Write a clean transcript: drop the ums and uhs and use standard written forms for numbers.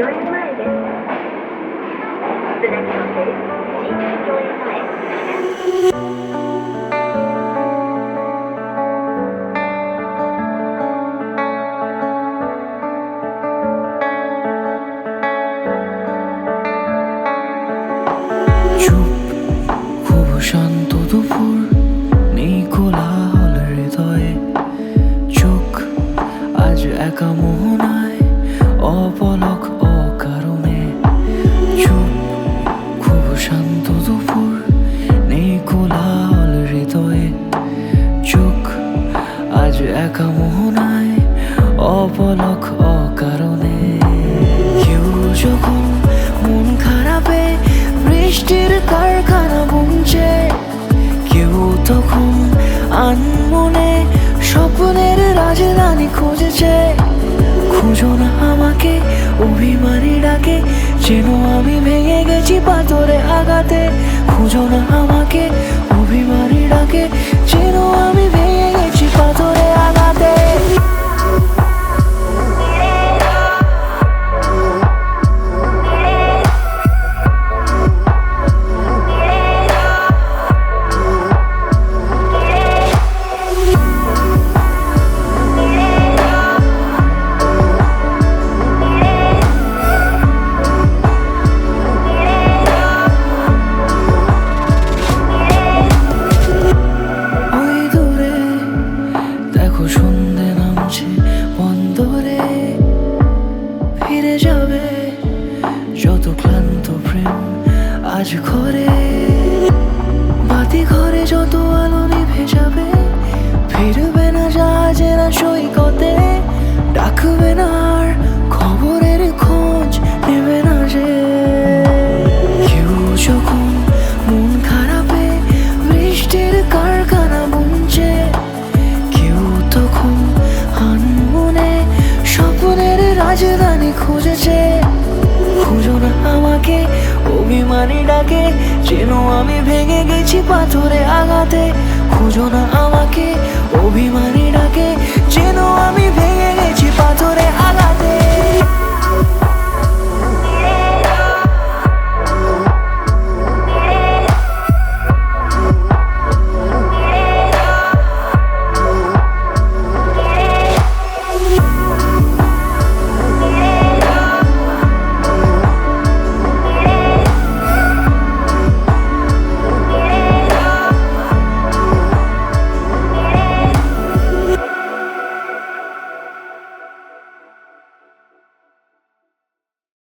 0円前です。つなぎのせい、新宿御苑前。চুপ, খুব শান্ত দুপুর, নেই কোলাহল হৃদয়ে। চোখ আজ একা মোহনায়, অপলক অকারণে। চুপ, খুব শান্ত দুপুর, নেই কোলাহল হৃদয়ে। চোখ আজ একা মোহনায়, অপলক অকারণে। কেউ যখন মন খারাপে বৃষ্টির কারখানা বুনছে, কেউ তখন আনমনে স্বপ্নের রাজধানী খুঁজেছে। খুঁজো না আমাকে, অভিমানী ডাকে, যেন আমি ভেঙে গেছি পাথরে আঘাতে। খুঁজো না আমাকে, অভিমানী ডাকে, যেন আমি ভেঙে গেছি পাথরে আঘাতে। দেখো সন্ধে নামছে বন্দরে, ফিরে যাবে যত ক্লান্ত প্রেম আজ ঘরে। বাতি ঘরে যত আলো নিভে যাবে, ফিরবে না জাহাজেরা সৈকতে। ডাকবে না আর খবরের খোঁজ নেবে না যে। কেউ যখন মন খারাপে বৃষ্টির কারখানা বুনছে, তখন আনমনে স্বপ্নের রাজধানী খুঁজেছে। খুঁজো না আমাকে, অভিমানী ডাকে, যেন আমি ভেঙে গেছি পাথরে আঘাতে। খুঁজো না আমাকে, অভিমানী